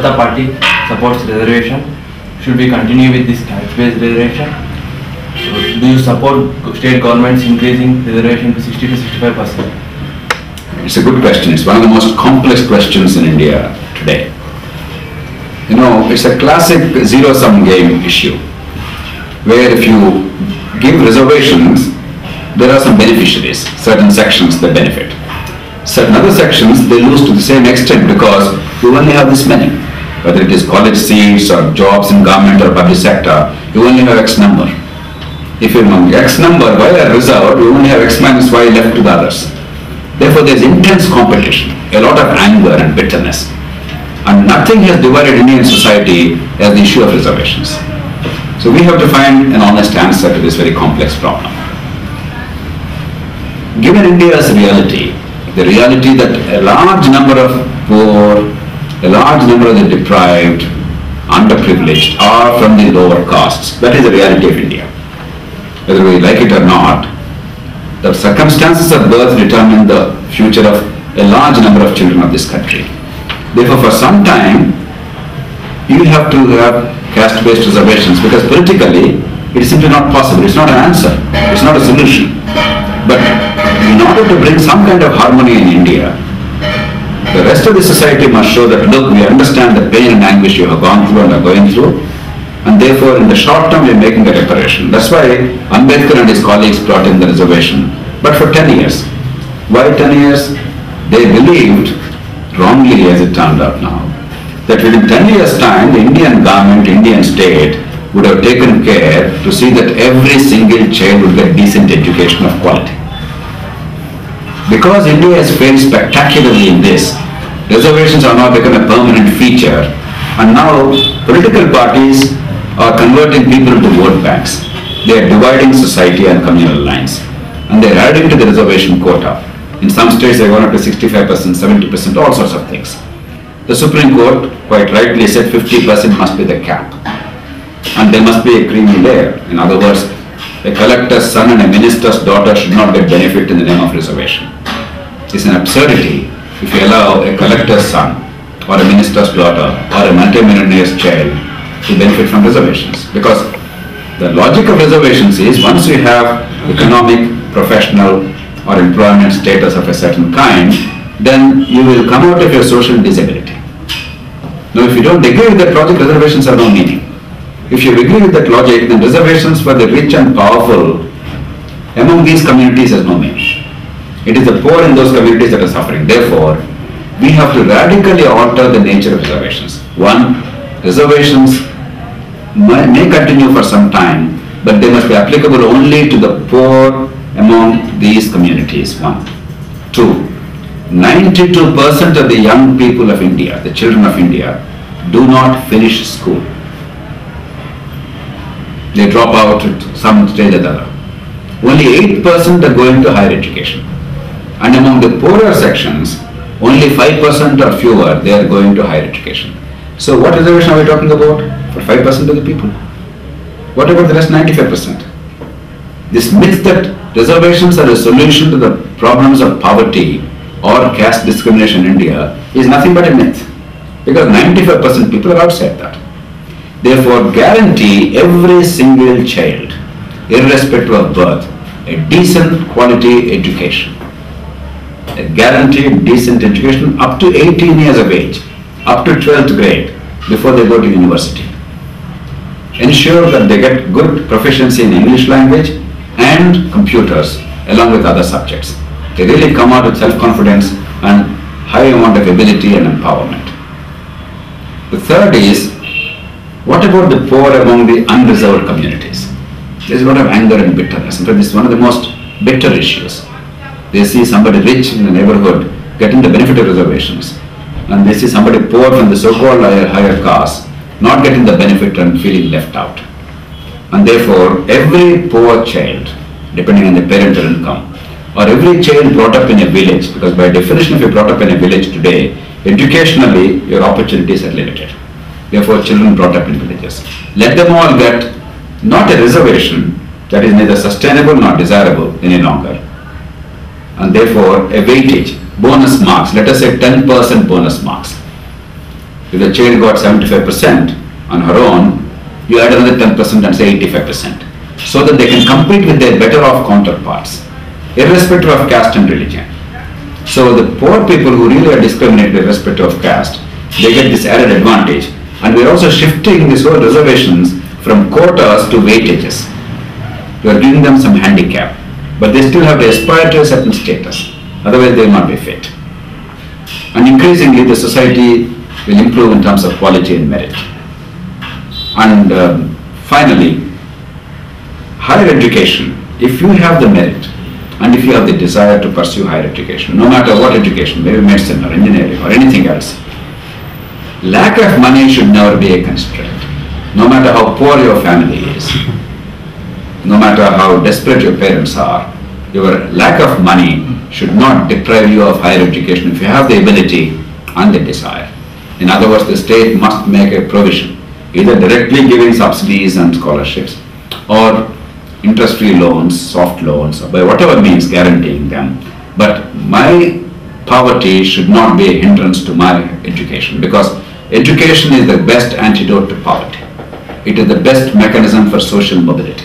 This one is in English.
The party supports reservation. Should we continue with this caste-based reservation? So, do you support state governments increasing reservation to 60 to 65%? It's a good question. It's one of the most complex questions in India today. You know, it's a classic zero-sum game issue, where if you give reservations, there are some beneficiaries, certain sections that benefit. Certain other sections, they lose to the same extent because you only have this many. Whether it is college seats or jobs in government or public sector, you only have X number. If you among X number, while are reserved, you only have X minus Y left to the others. Therefore, there is intense competition, a lot of anger and bitterness. And nothing has divided Indian society as the issue of reservations. So we have to find an honest answer to this very complex problem. Given India's reality, the reality that a large number of poor, a large number of the deprived, underprivileged are from the lower castes. That is the reality of India. Whether we like it or not, the circumstances of birth determine the future of a large number of children of this country. Therefore, for some time, you will have to have caste-based reservations because politically, it is simply not possible. It's not an answer. It's not a solution. But in order to bring some kind of harmony in India, the rest of the society must show that, look, we understand the pain and anguish you have gone through and are going through, and therefore in the short term we are making a reparation. That's why Ambedkar and his colleagues brought in the reservation, but for 10 years. Why 10 years? They believed, wrongly as it turned out now, that within 10 years' time the Indian government, Indian state would have taken care to see that every single child would get decent education of quality. Because India has failed spectacularly in this, reservations are now become a permanent feature, and now political parties are converting people into vote banks. They are dividing society on communal lines, and they are adding to the reservation quota. In some states they have gone up to 65%, 70%, all sorts of things. The Supreme Court quite rightly said 50% must be the cap, and there must be a creamy layer. In other words, a collector's son and a minister's daughter should not get benefit in the name of reservation. It's an absurdity if you allow a collector's son or a minister's daughter or a multimillionaire's child to benefit from reservations. Because the logic of reservations is once you have economic, professional or employment status of a certain kind, then you will come out of your social disability. Now if you don't agree with that logic, reservations have no meaning. If you agree with that logic, then reservations for the rich and powerful among these communities has no meaning. It is the poor in those communities that are suffering. Therefore, we have to radically alter the nature of reservations. One, reservations may continue for some time, but they must be applicable only to the poor among these communities. One. Two, 92% of the young people of India, the children of India, do not finish school. They drop out at some stage or the other. Only 8% are going to higher education. And among the poorer sections, only 5% or fewer, they are going to higher education. So what reservation are we talking about for 5% of the people? What about the rest 95%? This myth that reservations are a solution to the problems of poverty or caste discrimination in India is nothing but a myth. Because 95% people are outside that. Therefore, guarantee every single child, irrespective of birth, a decent quality education. A guaranteed decent education up to 18 years of age, up to 12th grade, before they go to university. Ensure that they get good proficiency in English language and computers, along with other subjects. They really come out with self-confidence and high amount of ability and empowerment. The third is, what about the poor among the unreserved communities? There is a lot of anger and bitterness. In fact, this is one of the most bitter issues. They see somebody rich in the neighborhood getting the benefit of reservations, and they see somebody poor from the so-called higher caste not getting the benefit and feeling left out. And therefore, every poor child, depending on the parental income, or every child brought up in a village, because by definition if you're brought up in a village today, educationally your opportunities are limited. Therefore, children brought up in villages. Let them all get not a reservation that is neither sustainable nor desirable any longer, and therefore a weightage, bonus marks, let us say 10% bonus marks. If the child got 75% on her own, you add another 10% and say 85%, so that they can compete with their better off counterparts, irrespective of caste and religion. So the poor people who really are discriminated irrespective of caste, they get this added advantage. And we're also shifting these whole reservations from quotas to weightages. We are giving them some handicap, but they still have to aspire to a certain status, otherwise they will not be fit. And increasingly the society will improve in terms of quality and merit. And finally, higher education, if you have the merit and if you have the desire to pursue higher education, no matter what education, maybe medicine or engineering or anything else, lack of money should never be a constraint. No matter how poor your family is, no matter how desperate your parents are, your lack of money should not deprive you of higher education if you have the ability and the desire. In other words, the state must make a provision, either directly giving subsidies and scholarships or interest-free loans, soft loans, or by whatever means guaranteeing them. But my poverty should not be a hindrance to my education, because education is the best antidote to poverty. It is the best mechanism for social mobility.